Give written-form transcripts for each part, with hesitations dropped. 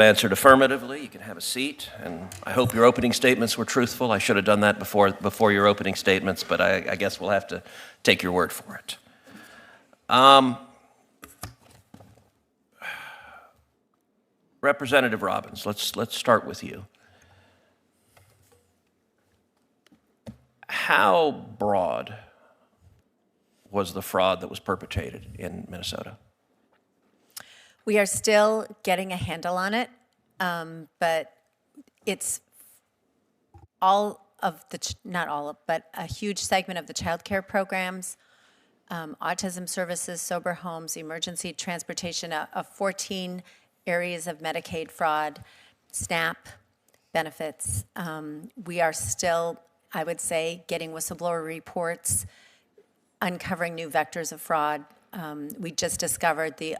Answered affirmatively. You can have a seat, and I hope your opening statements were truthful. I should have done that before your opening statements, but I guess we'll have to take your word for it. Representative Robbins, let's start with you. How broad was the fraud that was perpetrated in Minnesota? We are still getting a handle on it, but it's all of the, not all of, but a huge segment of the child care programs, autism services, sober homes, emergency transportation, of 14 areas of Medicaid fraud, SNAP benefits. We are still, I would say, getting whistleblower reports, uncovering new vectors of fraud. We just discovered the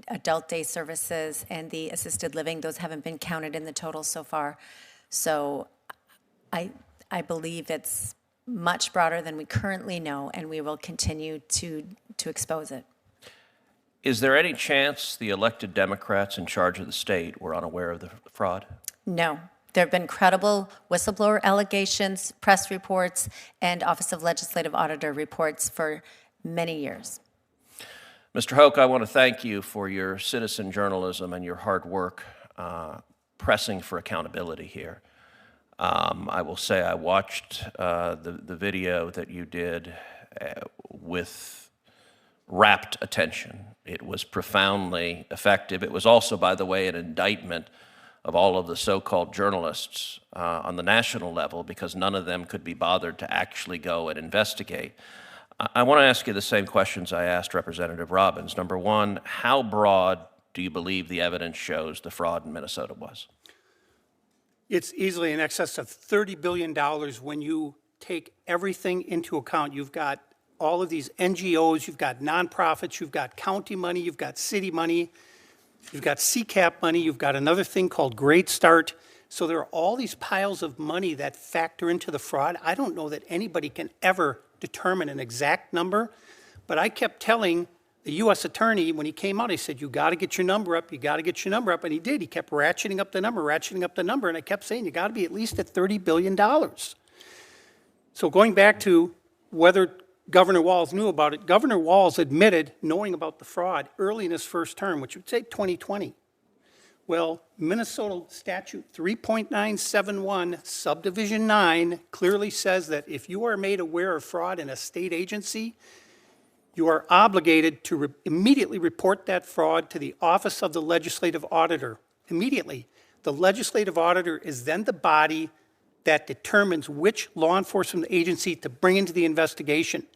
adult day services and the assisted living. Those haven't been counted in the total so far. So I believe it's much broader than we currently know, and we will continue to expose it. Is there any chance the elected Democrats in charge of the state were unaware of the fraud? No. There have been credible whistleblower allegations, press reports, and Office of Legislative Auditor reports for many years. Mr. Hoke, I want to thank you for your citizen journalism and your hard work pressing for accountability here. I will say I watched the video that you did with rapt attention. It was profoundly effective. It was also, by the way, an indictment of all of the so-called journalists on the national level, because none of them could be bothered to actually go and investigate. I want to ask you the same questions I asked Representative Robbins. Number one, how broad do you believe the evidence shows the fraud in Minnesota was? It's easily in excess of $30 billion when you take everything into account. You've got all of these NGOs, you've got nonprofits, you've got county money, you've got city money, you've got CCAP money, you've got another thing called Great Start. So there are all these piles of money that factor into the fraud. I don't know that anybody can ever determine an exact number, but I kept telling the U.S. attorney when he came out, he said, you got to get your number up, you got to get your number up, and he did. He kept ratcheting up the number, and I kept saying, you got to be at least at $30 billion. So going back to whether Governor Walz knew about it, Governor Walz admitted knowing about the fraud early in his first term, which would say 2020. Well, Minnesota statute 3.971 subdivision 9 clearly says that if you are made aware of fraud in a state agency, you are obligated to immediately report that fraud to the Office of the Legislative Auditor. Immediately. The Legislative Auditor is then the body that determines which law enforcement agency to bring into the investigation.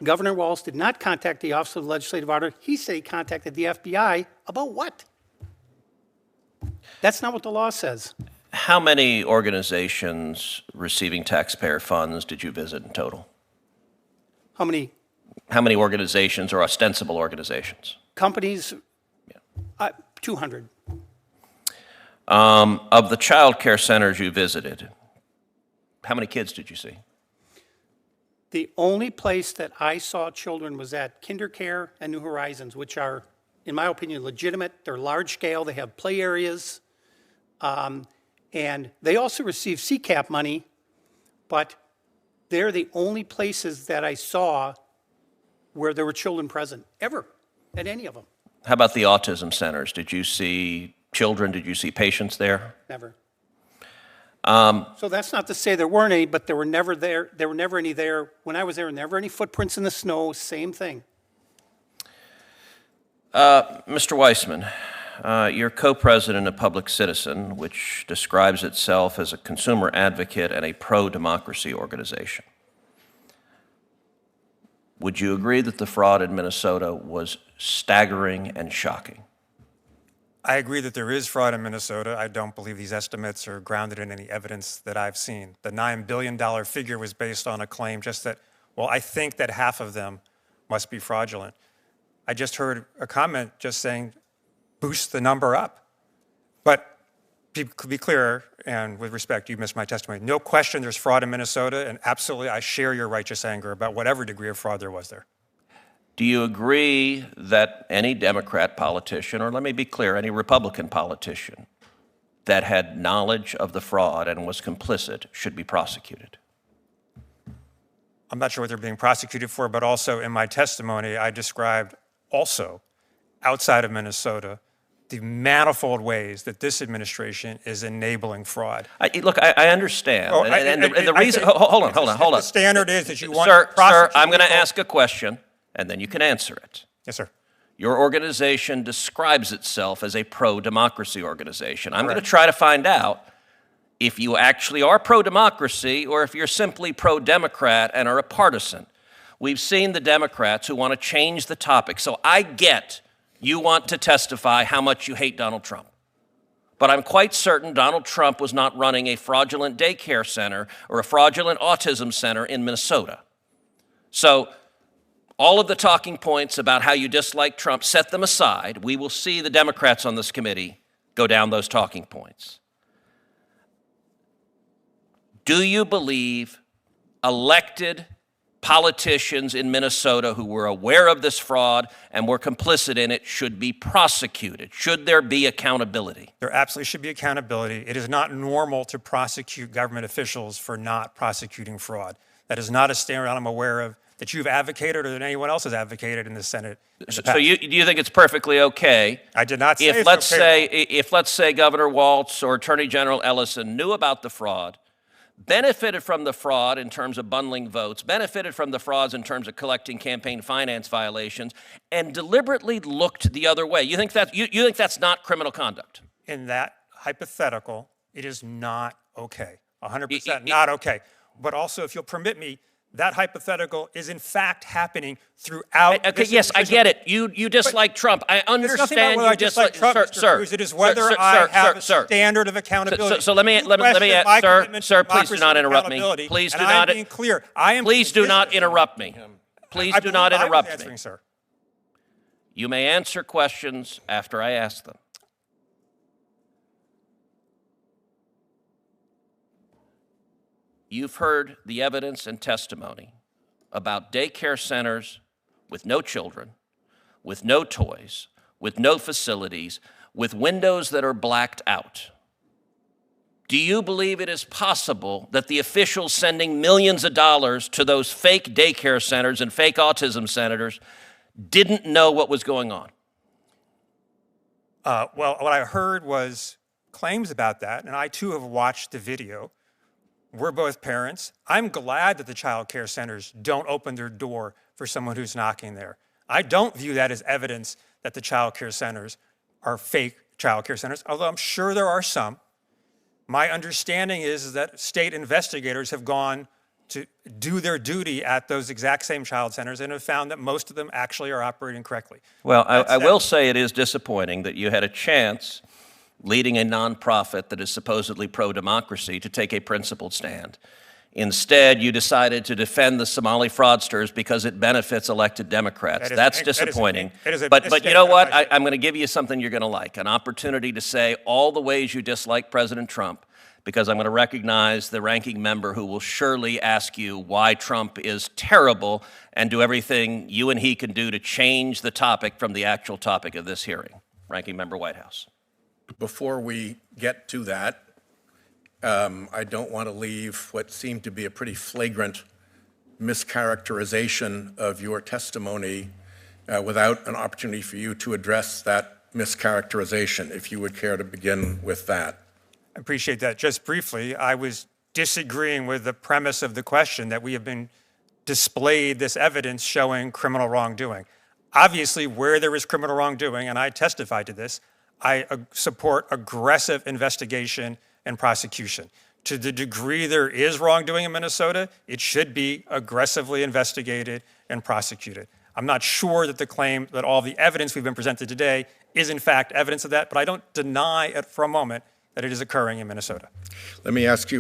Governor Walz did not contact the Office of the Legislative Auditor. He said he contacted the FBI about what? That's not what the law says. How many organizations receiving taxpayer funds did you visit in total? How many? How many organizations or ostensible organizations? Companies, 200. Of the child care centers you visited, how many kids did you see? The only place that I saw children was at KinderCare and New Horizons, which are, in my opinion, legitimate. They're large scale. They have play areas. And they also receive CCAP money, but they're the only places that I saw where there were children present, ever, at any of them. How about the autism centers? Did you see children? Did you see patients there? Never. So that's not to say there weren't any, but there were never there. There were never any there. When I was there, never any footprints in the snow, same thing. Mr. Weissman, you're co-president of Public Citizen, which describes itself as a consumer advocate and a pro-democracy organization. Would you agree that the fraud in Minnesota was staggering and shocking? I agree that there is fraud in Minnesota. I don't believe these estimates are grounded in any evidence that I've seen. The $9 billion figure was based on a claim just that, well, I think that half of them must be fraudulent. I just heard a comment just saying, boost the number up. But to be clear, and with respect, you missed my testimony. No question there's fraud in Minnesota, and absolutely I share your righteous anger about whatever degree of fraud there was there. Do you agree that any Democrat politician, or let me be clear, any Republican politician, that had knowledge of the fraud and was complicit should be prosecuted? I'm not sure what they're being prosecuted for, but also in my testimony, I described also outside of Minnesota the manifold ways that this administration is enabling fraud. Look, I understand. Oh, And the reason, hold on. The standard is that you want Sir, to prosecute I'm going to people- ask a question, and then you can answer it. Yes, sir. Your organization describes itself as a pro-democracy organization. I'm going to Correct. try to find out if you actually are pro-democracy or if you're simply pro-Democrat and are a partisan. We've seen the Democrats who want to change the topic. So I get you want to testify how much you hate Donald Trump. But I'm quite certain Donald Trump was not running a fraudulent daycare center or a fraudulent autism center in Minnesota. So all of the talking points about how you dislike Trump, set them aside. We will see the Democrats on this committee go down those talking points. Do you believe elected politicians in Minnesota who were aware of this fraud and were complicit in it should be prosecuted? Should there be accountability? There absolutely should be accountability. It is not normal to prosecute government officials for not prosecuting fraud. That is not a standard I'm aware of that you've advocated or that anyone else has advocated in the Senate. So do you think it's perfectly okay? I did not say If it's okay. let's say Governor Walz or Attorney General Ellison knew about the fraud, benefited from the fraud in terms of bundling votes, benefited from the frauds in terms of collecting campaign finance violations, and deliberately looked the other way. You think that's not criminal conduct? In that hypothetical, it is not okay. 100% not okay. But also, if you'll permit me, that hypothetical is in fact happening throughout. Okay, yes, I get it. You dislike Trump. I It's nothing about understand whether you I dislike Trump, sir, Mr. sir, Cruz. It is whether sir, I have a sir. standard of accountability. So let me, You sir, question sir, my please do commitment not to interrupt me. accountability, Please do and I am not. being clear. I am. Please do not business- interrupt me. Please I do not believe I was interrupt answering, me. sir. You may answer questions after I ask them. You've heard the evidence and testimony about daycare centers with no children, with no toys, with no facilities, with windows that are blacked out. Do you believe it is possible that the officials sending millions of dollars to those fake daycare centers and fake autism centers didn't know what was going on? Well, what I heard was claims about that, and I too have watched the video. We're both parents. I'm glad that the child care centers don't open their door for someone who's knocking there. I don't view that as evidence that the child care centers are fake child care centers, although I'm sure there are some. My understanding is that state investigators have gone to do their duty at those exact same child centers and have found that most of them actually are operating correctly. Well, I will say it is disappointing that you had a chance leading a nonprofit that is supposedly pro-democracy to take a principled stand. Instead, you decided to defend the Somali fraudsters because it benefits elected Democrats. That's disappointing. But you know what? I'm going to give you something you're going to like, an opportunity to say all the ways you dislike President Trump, because I'm going to recognize the ranking member who will surely ask you why Trump is terrible and do everything you and he can do to change the topic from the actual topic of this hearing. Ranking Member Whitehouse. Before we get to that, I don't want to leave what seemed to be a pretty flagrant mischaracterization of your testimony without an opportunity for you to address that mischaracterization, if you would care to begin with that. I appreciate that. Just briefly, I was disagreeing with the premise of the question that we have been displayed this evidence showing criminal wrongdoing. Obviously, where there is criminal wrongdoing, and I testified to this, I support aggressive investigation and prosecution. To the degree there is wrongdoing in Minnesota, it should be aggressively investigated and prosecuted. I'm not sure that the claim that all the evidence we've been presented today is in fact evidence of that, but I don't deny it for a moment that it is occurring in Minnesota. Let me ask you